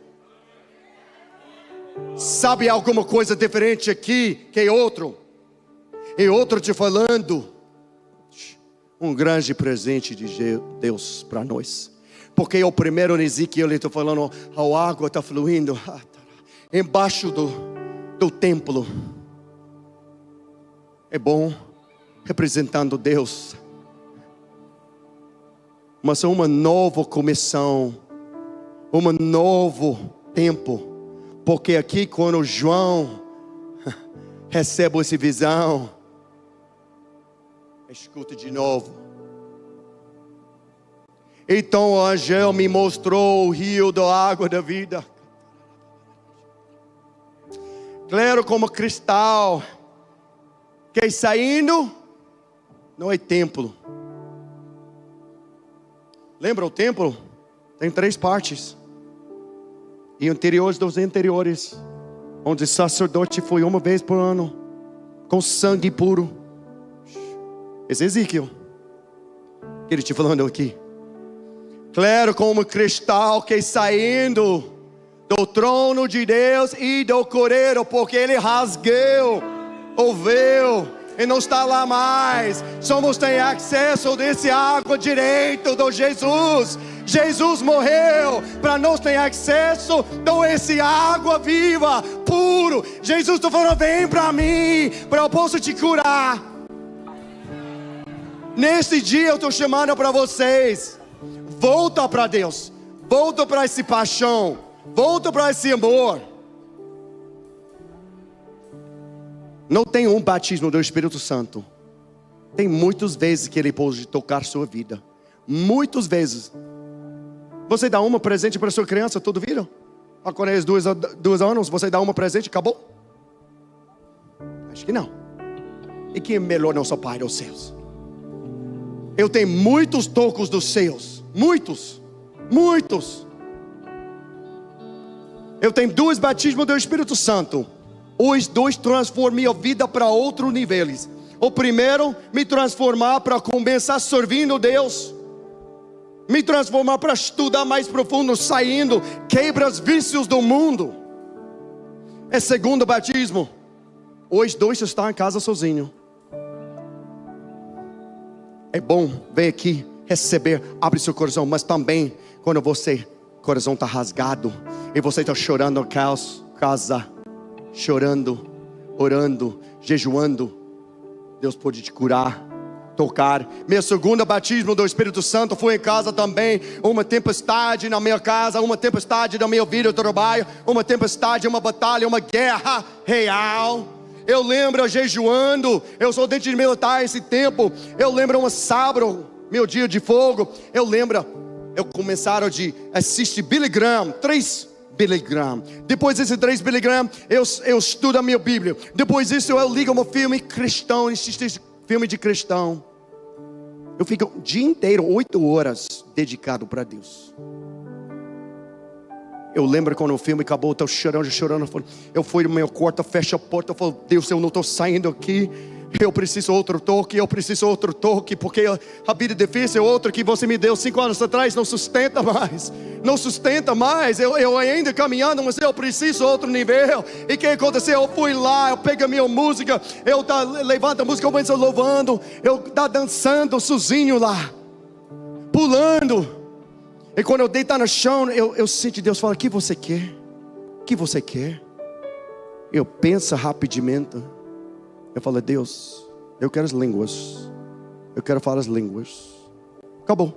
Sabe alguma coisa diferente aqui que outro? E outro te falando um grande presente de Deus para nós. Porque o primeiro Ezequiel, ele está falando: a água está fluindo embaixo do templo. É bom, representando Deus. Mas uma nova começo, um novo tempo. Porque aqui quando João recebe essa visão, escuta de novo. Então o anjo me mostrou o rio da água da vida, claro como cristal, que saindo, não é templo. Lembra o templo? Tem 3 partes. e interiores dos interiores, onde o sacerdote foi uma vez por ano, com sangue puro. Esse é Ezequiel que ele está falando aqui. Claro como cristal que saindo do trono de Deus e do Cordeiro, porque ele rasgou o véu e não está lá mais. Somos tem acesso desse água direito do Jesus. Jesus morreu para nós ter acesso a esse água viva, puro. Jesus está falando, vem para mim, para eu possa te curar. Nesse dia eu estou chamando para vocês, volta para Deus, volta para essa paixão, volta para esse amor. Não tem um batismo do Espírito Santo. Tem muitas vezes que ele pode tocar sua vida. Muitas vezes. Você dá uma presente para sua criança, tudo vira? Quando eles 2 anos, você dá uma presente, acabou? Acho que não. E quem é melhor nosso Pai dos céus? Eu tenho muitos tocos dos céus. Muitos. Eu tenho 2 batismos do Espírito Santo. Os 2 transformam minha vida para outros níveis. O primeiro, me transformar para começar servindo Deus. Me transformar para estudar mais profundo, saindo, quebra os vícios do mundo. É segundo batismo. Os 2 estão em casa sozinho. É bom vir aqui, receber, abre seu coração. Mas também, quando o coração está rasgado e você está chorando na casa, chorando, orando, jejuando, Deus pode te curar, tocar. Meu segundo batismo do Espírito Santo foi em casa também. Uma tempestade na minha casa, uma tempestade na minha vida, eu trabalho, uma tempestade, uma batalha, uma guerra real. Eu lembro jejuando, eu sou dentro de militar esse tempo. Eu lembro um sábado, meu dia de fogo. Eu começaram a assistir Billy Graham, 3 Billy Graham. Depois desse 3 Billy Graham, eu estudo a minha Bíblia. Depois disso eu ligo um filme cristão, assisto filme de cristão. Eu fico o dia inteiro, 8 horas, dedicado para Deus. Eu lembro quando o filme acabou, eu estou chorando. Eu fui no meu quarto, fecho a porta, eu falo, Deus, eu não estou saindo aqui. Eu preciso outro toque, porque a vida é difícil, outro que você me deu 5 anos atrás não sustenta mais. Eu ainda caminhando, mas eu preciso outro nível. E o que aconteceu? Eu fui lá, eu peguei a minha música, eu levanto a música, eu venho louvando, eu dançando sozinho lá, pulando. E quando eu deitar no chão, eu sinto Deus falar, o que você quer? O que você quer? Eu penso rapidamente. Eu falo, Deus, eu quero as línguas. Eu quero falar as línguas. Acabou.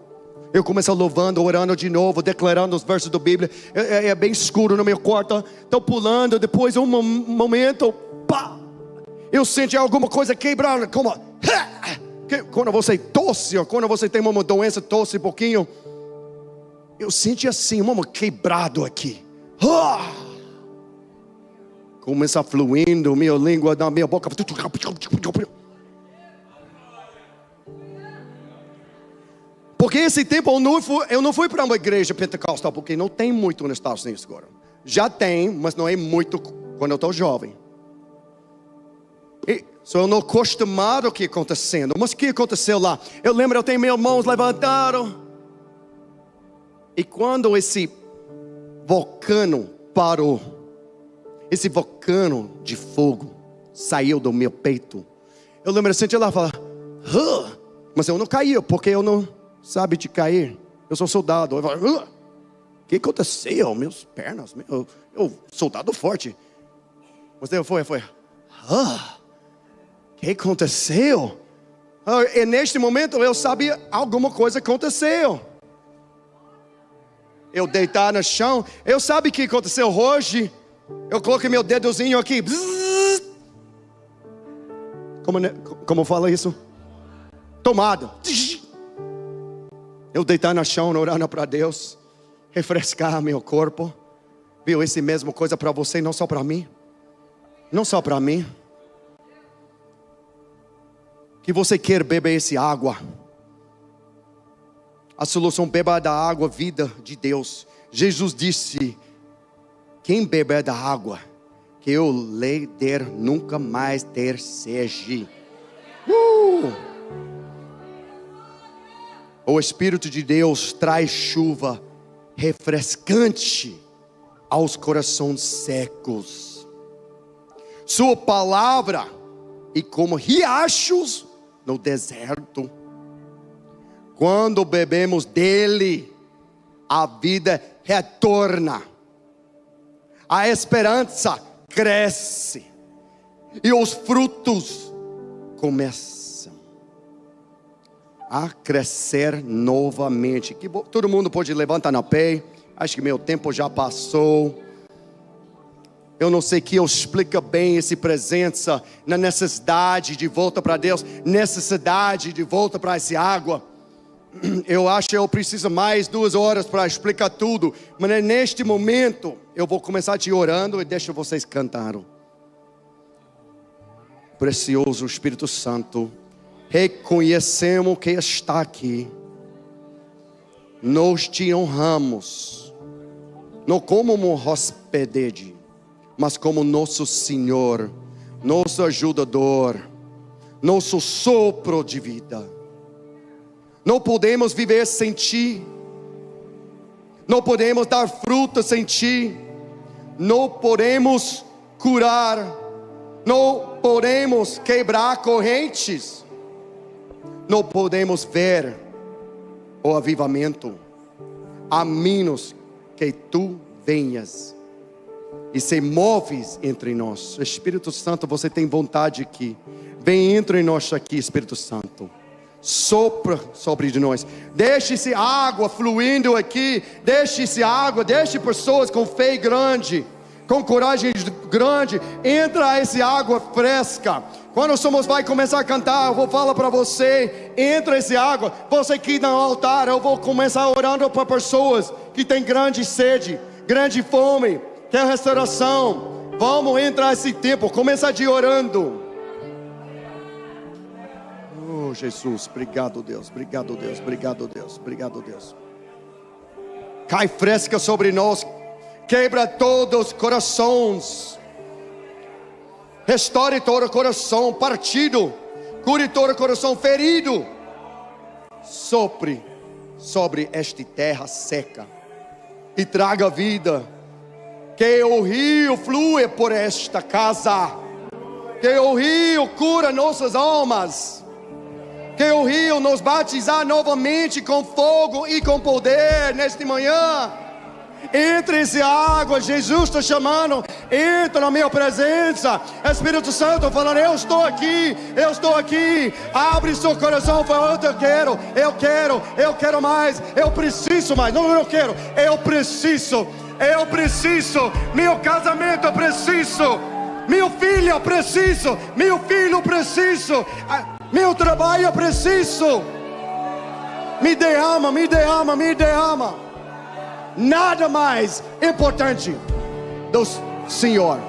Eu começo louvando, orando de novo, declarando os versos da Bíblia. É bem escuro no meu quarto. Estou pulando, depois um momento, pá, eu senti alguma coisa quebrando. Quando você tosse, ou quando você tem uma doença, tosse um pouquinho. Eu senti assim, um quebrado aqui. Começa fluindo, minha língua na minha boca. Porque esse tempo eu não fui para uma igreja pentecostal, porque não tem muito nos Estados Unidos agora. Já tem, mas não é muito quando eu estou jovem. Eu não acostumado o que acontecendo. Mas o que aconteceu lá? Eu lembro, eu tenho meus mãos levantadas. E quando esse vulcão parou, esse vulcão de fogo saiu do meu peito, eu lembro assim, lá falar, mas eu não caí, porque eu não sabe de cair. Eu sou soldado. Eu falo, o que aconteceu? Meus pernas, eu soldado forte. Mas eu foi, o que aconteceu? E neste momento eu sabia alguma coisa aconteceu. Eu deitar no chão, eu sabia o que aconteceu hoje. Eu coloquei meu dedozinho aqui. Como fala isso? Tomado. Eu deitar no chão, orando para Deus, refrescar meu corpo. Viu, essa mesma coisa para você, não só para mim. Não só para mim. Que você quer beber essa água. A solução, beba da água, vida de Deus. Jesus disse, quem beber da água que eu lhe der, nunca mais ter sede. O Espírito de Deus traz chuva refrescante aos corações secos. Sua palavra é como riachos no deserto. Quando bebemos dele, a vida retorna, a esperança cresce e os frutos começam a crescer novamente. Que bom. Todo mundo pode levantar na pé. Acho que meu tempo já passou. Eu não sei que eu explico bem essa presença na necessidade de volta para Deus, necessidade de volta para essa água. Eu acho que eu preciso mais 2 horas para explicar tudo, mas neste momento eu vou começar te orando e deixo vocês cantarem. Precioso Espírito Santo, reconhecemos que está aqui. Nós te honramos, não como um hóspede, mas como nosso Senhor, nosso ajudador, nosso sopro de vida. Não podemos viver sem Ti, não podemos dar fruto sem Ti, não podemos curar, não podemos quebrar correntes, não podemos ver o avivamento, a menos que Tu venhas e se moves entre nós. Espírito Santo, você tem vontade aqui, vem entre nós aqui, Espírito Santo. Sopra sobre de nós. Deixe-se água fluindo aqui. Deixe-se água. Deixe pessoas com fé grande, com coragem grande. Entra essa água fresca. Quando somos vai começar a cantar, eu vou falar para você. Entra essa água. Você aqui no altar, eu vou começar orando para pessoas que têm grande sede, grande fome, quer restauração. Vamos entrar esse tempo. Começar de orando. Oh, Jesus, obrigado Deus, obrigado Deus, obrigado Deus, obrigado Deus. Cai fresca sobre nós, quebra todos os corações, restaure todo o coração partido, cure todo o coração ferido. Sopre sobre esta terra seca e traga vida. Que o rio flua por esta casa, que o rio cura nossas almas. Que o rio nos batizar novamente com fogo e com poder nesta manhã. Entre essa água, Jesus está chamando. Entra na minha presença. Espírito Santo falando, eu estou aqui, eu estou aqui. Abre seu coração, fala, eu quero mais, eu preciso mais. Não, eu quero, eu preciso. Meu casamento eu preciso. Meu filho eu preciso. Meu filho eu preciso. Meu trabalho eu preciso. Me derrama. Nada mais importante do Senhor.